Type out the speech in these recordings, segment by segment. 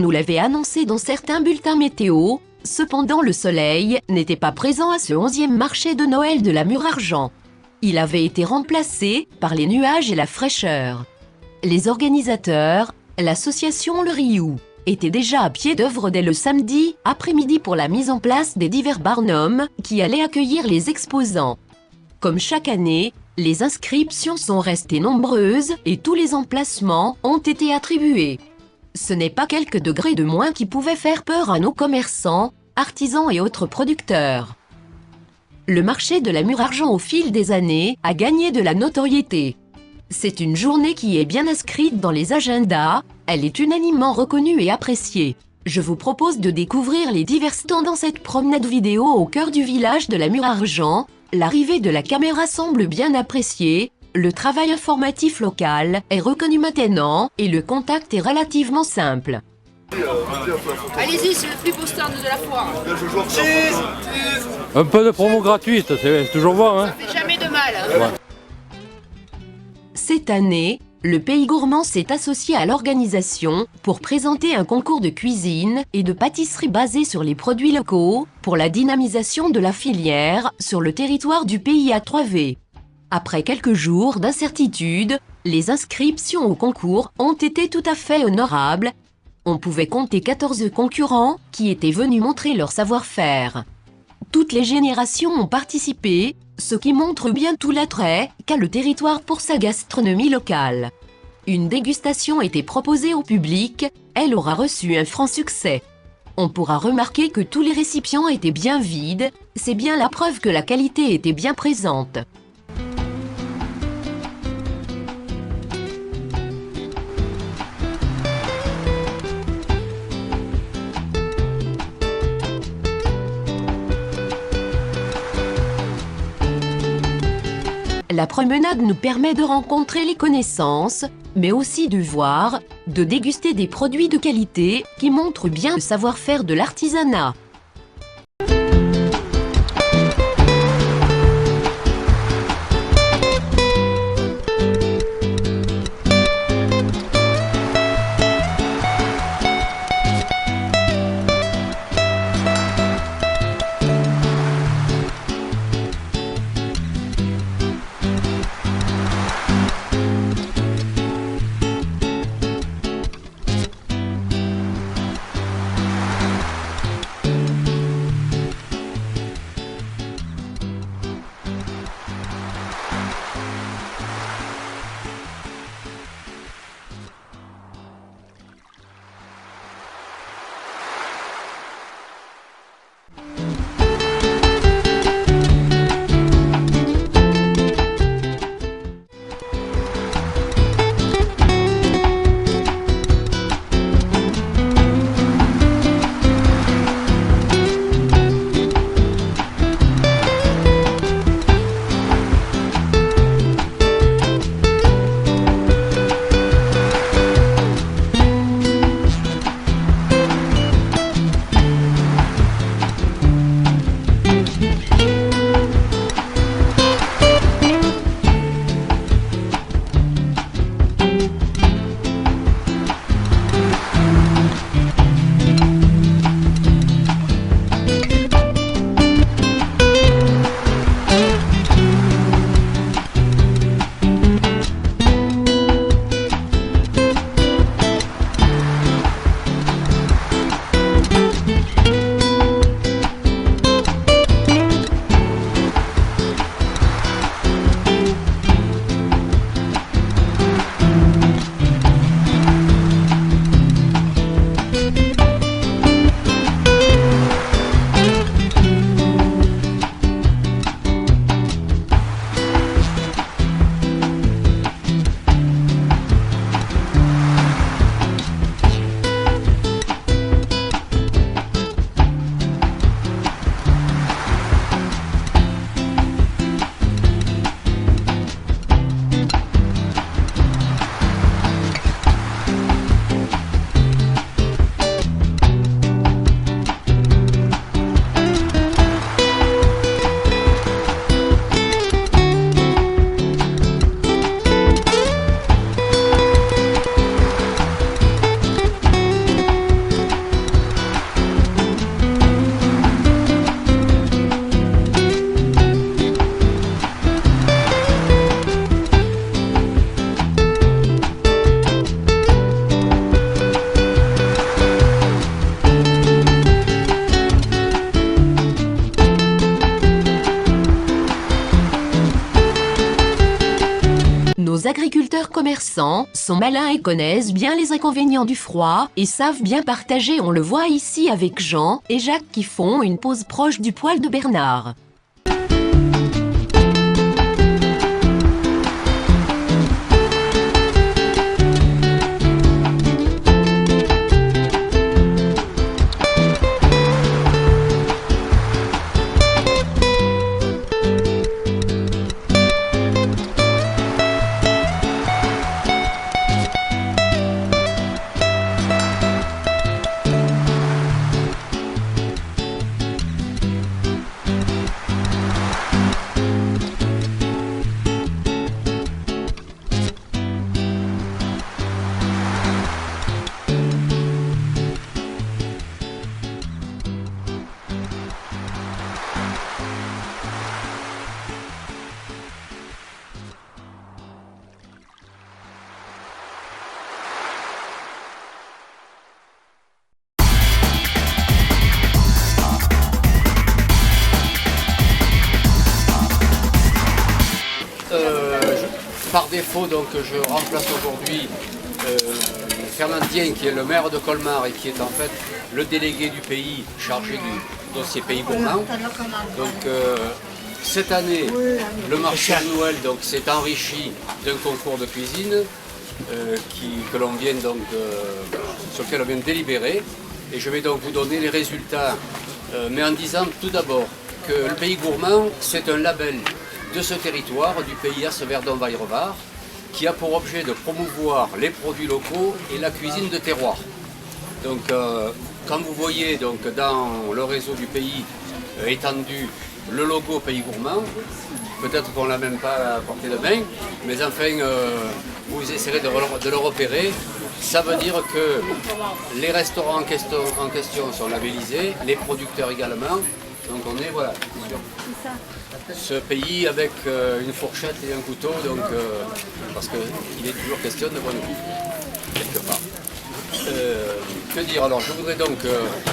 nous l'avait annoncé dans certains bulletins météo, cependant le soleil n'était pas présent à ce 11e marché de Noël de la Mur-Argent. Il avait été remplacé par les nuages et la fraîcheur. Les organisateurs, l'association Le Riou, étaient déjà à pied d'œuvre dès le samedi après-midi pour la mise en place des divers barnums qui allaient accueillir les exposants. Comme chaque année, les inscriptions sont restées nombreuses et tous les emplacements ont été attribués. Ce n'est pas quelques degrés de moins qui pouvaient faire peur à nos commerçants, artisans et autres producteurs. Le marché de la Mur-Argent au fil des années a gagné de la notoriété. C'est une journée qui est bien inscrite dans les agendas, elle est unanimement reconnue et appréciée. Je vous propose de découvrir les divers stands dans cette promenade vidéo au cœur du village de la Mur-Argent. L'arrivée de la caméra semble bien appréciée, le travail informatif local est reconnu maintenant et le contact est relativement simple. Allez-y, c'est le plus beau stand de la foire. Un peu de promo gratuite, c'est toujours bon, hein. Ça fait jamais de mal. Ouais. Cette année, le Pays Gourmand s'est associé à l'organisation pour présenter un concours de cuisine et de pâtisserie basé sur les produits locaux pour la dynamisation de la filière sur le territoire du pays à 3V. Après quelques jours d'incertitude, les inscriptions au concours ont été tout à fait honorables. On pouvait compter 14 concurrents qui étaient venus montrer leur savoir-faire. Toutes les générations ont participé, ce qui montre bien tout l'attrait qu'a le territoire pour sa gastronomie locale. Une dégustation était proposée au public, elle aura reçu un franc succès. On pourra remarquer que tous les récipients étaient bien vides, c'est bien la preuve que la qualité était bien présente. La promenade nous permet de rencontrer les connaissances, mais aussi de voir, de déguster des produits de qualité qui montrent bien le savoir-faire de l'artisanat. agriculteurs commerçants sont malins et connaissent bien les inconvénients du froid et savent bien partager, on le voit ici avec Jean et Jacques qui font une pause proche du poêle de Bernard. Par défaut, donc, je remplace aujourd'hui Fernand Dien, qui est le maire de Colmar et qui est en fait le délégué du pays chargé du dossier Pays Gourmand. Donc, cette année, le marché à Noël s'est enrichi d'un concours de cuisine sur lequel on vient de délibérer. Et je vais donc vous donner les résultats, mais en disant tout d'abord que le Pays Gourmand, c'est un label de ce territoire, du pays Verdon-Vaillerevar, qui a pour objet de promouvoir les produits locaux et la cuisine de terroir. Donc, quand vous voyez donc, dans le réseau du pays étendu le logo Pays Gourmand, peut-être qu'on ne l'a même pas à portée de main, mais enfin, vous essayerez de le repérer. Ça veut dire que les restaurants en question sont labellisés, les producteurs également. Donc on est voilà, sur ce pays avec une fourchette et un couteau, donc, parce qu'il est toujours question de bonne bouffe, quelque part. Que dire alors? Je voudrais donc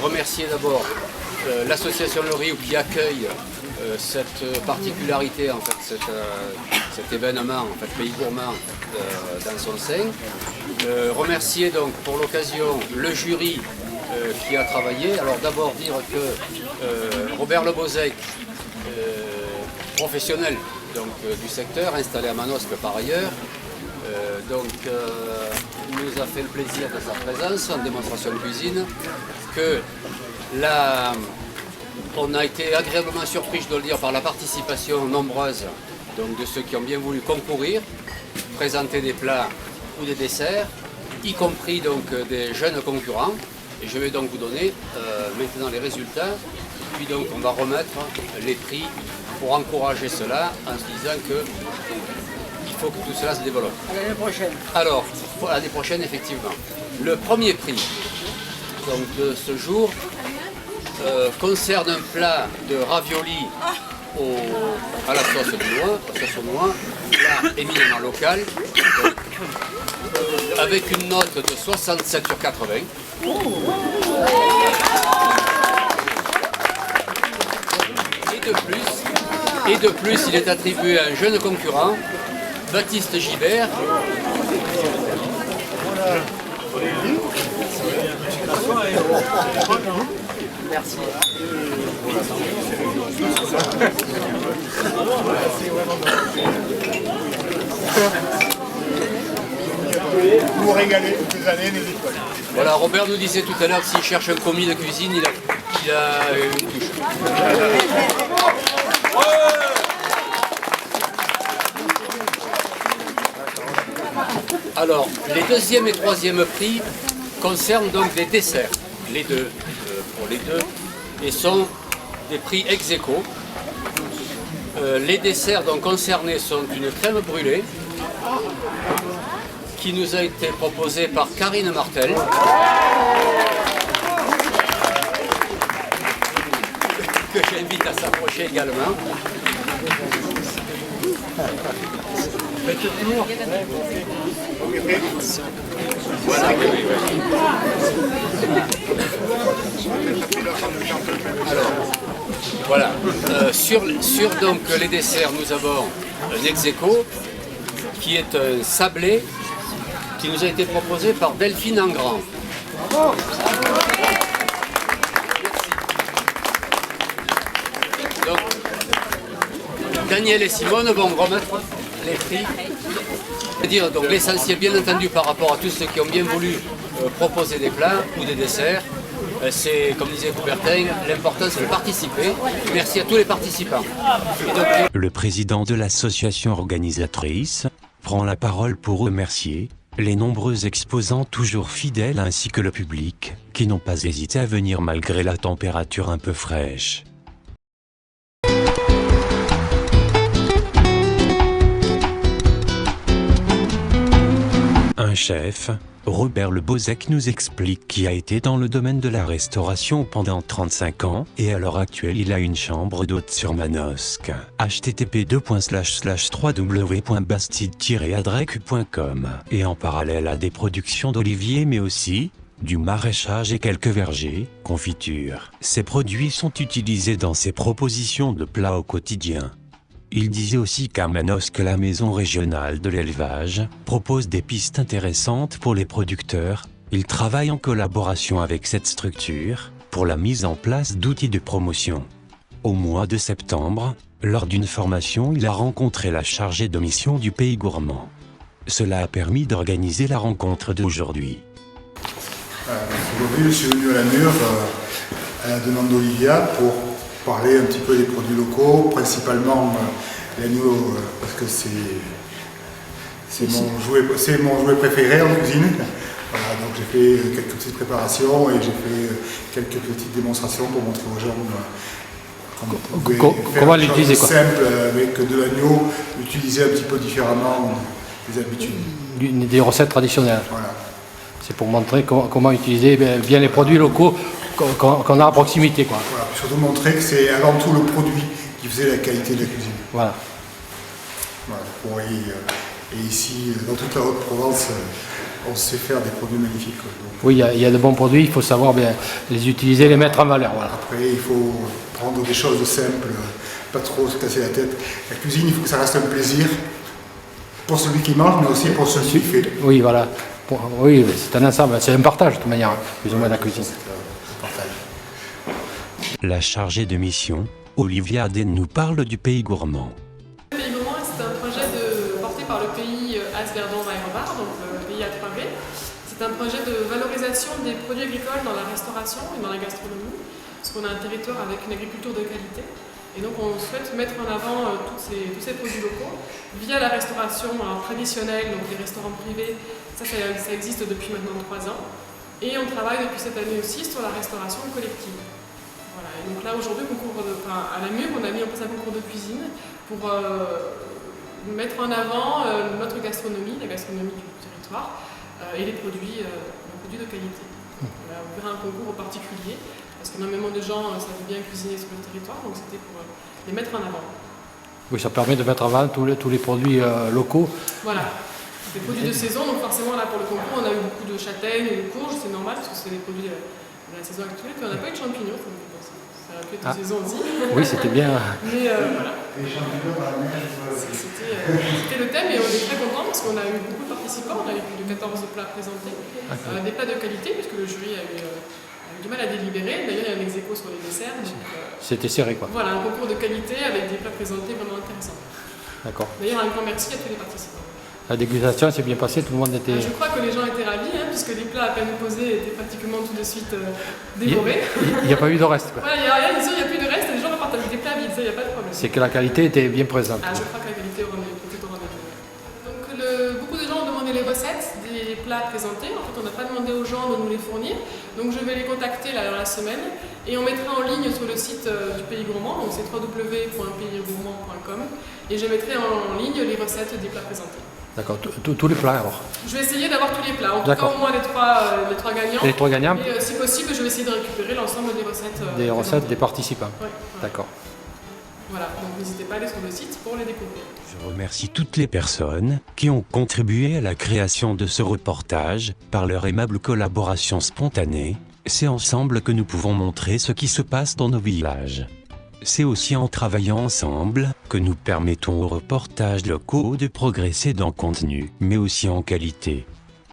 remercier d'abord l'association Le Riou qui accueille cette particularité, en fait, cet événement, en fait, Pays Gourmand dans son sein. Remercier donc pour l'occasion le jury qui a travaillé. Alors d'abord dire que Robert Lebozec, professionnel donc, du secteur, installé à Manosque par ailleurs, nous a fait le plaisir de sa présence en démonstration de cuisine, que on a été agréablement surpris, je dois le dire, par la participation nombreuse donc, de ceux qui ont bien voulu concourir, présenter des plats ou des desserts, y compris donc, des jeunes concurrents. Et je vais donc vous donner maintenant les résultats, puis donc on va remettre les prix pour encourager cela en se disant qu'il faut que tout cela se développe. À l'année prochaine. Alors, pour l'année prochaine, effectivement. Le premier prix donc, de ce jour concerne un plat de ravioli à la sauce au noix, plat éminemment local, donc, avec une note de 67 sur 80. Et de plus, il est attribué à un jeune concurrent, Baptiste Gibert. Merci. Vous régalez toutes les années, n'hésitez pas. Voilà, Robert nous disait tout à l'heure que s'il cherche un commis de cuisine, il a une touche. Alors, les deuxième et troisième prix concernent donc les desserts, les deux, pour les deux, et sont des prix ex aequo. Les desserts donc concernés sont une crème brûlée qui nous a été proposée par Karine Martel. Que j'invite à s'approcher également. Voilà, oui. Alors, voilà. Sur donc les desserts, nous avons un ex aequo qui est un sablé qui nous a été proposé par Delphine Engrand. Donc, Daniel et Simone vont remettre les prix. C'est-à-dire donc l'essentiel, bien entendu, par rapport à tous ceux qui ont bien voulu proposer des plats ou des desserts. C'est, comme disait Coubertin, l'important c'est de participer. Merci à tous les participants. Et donc, le président de l'association organisatrice prend la parole pour remercier les nombreux exposants toujours fidèles ainsi que le public qui n'ont pas hésité à venir malgré la température un peu fraîche. Un chef, Robert Le Bozec, nous explique qu'il a été dans le domaine de la restauration pendant 35 ans et à l'heure actuelle il a une chambre d'hôte sur Manosque. http://www.bastide-adrec.com et en parallèle à des productions d'oliviers mais aussi du maraîchage et quelques vergers, confitures. Ces produits sont utilisés dans ses propositions de plats au quotidien. Il disait aussi qu'à Manosque, la maison régionale de l'élevage propose des pistes intéressantes pour les producteurs. Il travaille en collaboration avec cette structure pour la mise en place d'outils de promotion. Au mois de septembre, lors d'une formation, il a rencontré la chargée de mission du Pays Gourmand. Cela a permis d'organiser la rencontre d'aujourd'hui. Aujourd'hui, je suis venu à la Mure à la demande d'Olivia pour parler un petit peu des produits locaux, principalement l'agneau, parce que c'est mon jouet préféré en cuisine. Voilà, donc j'ai fait quelques petites préparations et j'ai fait quelques petites démonstrations pour montrer aux gens comment l'utiliser, quoi. Simple avec de l'agneau, l'utiliser un petit peu différemment des habitudes. Des recettes traditionnelles. Voilà. C'est pour montrer comment utiliser bien les produits locaux qu'on a à proximité, quoi. Voilà, surtout montrer que c'est avant tout le produit qui faisait la qualité de la cuisine. Voilà. Voilà, et ici, dans toute la Haute-Provence, on sait faire des produits magnifiques. Donc, oui, il y a de bons produits, il faut savoir bien les utiliser, les mettre en valeur. Voilà. Après, il faut prendre des choses simples, pas trop se casser la tête. La cuisine, il faut que ça reste un plaisir pour celui qui mange, mais aussi pour celui qui fait. Oui, voilà. Oui, c'est un ensemble, c'est un partage de toute manière, plus ou moins la cuisine. La chargée de mission, Olivia Aden, nous parle du Pays Gourmand. Le Pays Gourmand, c'est un projet porté par le pays As-Verdon-Weyrobard, donc le pays à 3V. C'est un projet de valorisation des produits agricoles dans la restauration et dans la gastronomie, parce qu'on a un territoire avec une agriculture de qualité. Et donc on souhaite mettre en avant tous ces produits locaux via la restauration traditionnelle, donc les restaurants privés, ça existe depuis maintenant 3 ans. Et on travaille depuis cette année aussi sur la restauration collective. Voilà. Et donc là aujourd'hui, à la Mure, on a mis en place un concours de cuisine pour mettre en avant notre gastronomie, la gastronomie du territoire et les produits de qualité. Voilà, on verra un concours particulier. Parce qu'énormément de gens savent bien cuisiner sur le territoire, donc c'était pour les mettre en avant. Oui, ça permet de mettre en avant tous les produits locaux. Voilà, des produits de saison, donc forcément là pour le concours, on a eu beaucoup de châtaignes et de courges, c'est normal parce que c'est des produits de la saison actuelle. Puis on n'a pas eu de champignons, ça me fait penser. Ça aurait pu être une saison aussi. Oui, c'était bien. Mais voilà. C'était le thème et on est très contents parce qu'on a eu beaucoup de participants, on a eu plus de 14 plats présentés, des plats de qualité puisque le jury a eu du mal à délibérer. D'ailleurs, il y a un ex-aequo sur les desserts. C'était serré, quoi. Voilà, un concours de qualité avec des plats présentés vraiment intéressants. D'accord. D'ailleurs, un grand merci à tous les participants. La dégustation s'est bien passée, tout le monde était... Je crois que les gens étaient ravis, puisque les plats à peine posés étaient pratiquement tout de suite dévorés. Il n'y a pas eu de reste, quoi. Voilà, il n'y a plus de reste, les gens repartent des plats vides, ça, il n'y a pas de problème. C'est que la qualité était bien présente. Je crois que la qualité était au rendez-vous. Donc, beaucoup de gens ont demandé les recettes des plats présentés. En fait, on n'a pas demandé aux gens de nous les fournir. Donc, je vais les contacter là, dans la semaine. Et on mettra en ligne sur le site du Pays Gourmand, donc c'est www.paysgourmand.com. Et je mettrai en ligne les recettes des plats présentés. D'accord, tous les plats alors. Je vais essayer d'avoir tous les plats, en tout cas au moins les trois gagnants. Les 3 gagnants. Et si possible, je vais essayer de récupérer l'ensemble des recettes. Des recettes des participants. Oui. D'accord. Voilà, donc n'hésitez pas à aller sur le site pour les découvrir. Je remercie toutes les personnes qui ont contribué à la création de ce reportage par leur aimable collaboration spontanée. C'est ensemble que nous pouvons montrer ce qui se passe dans nos villages. C'est aussi en travaillant ensemble que nous permettons aux reportages locaux de progresser dans contenu, mais aussi en qualité.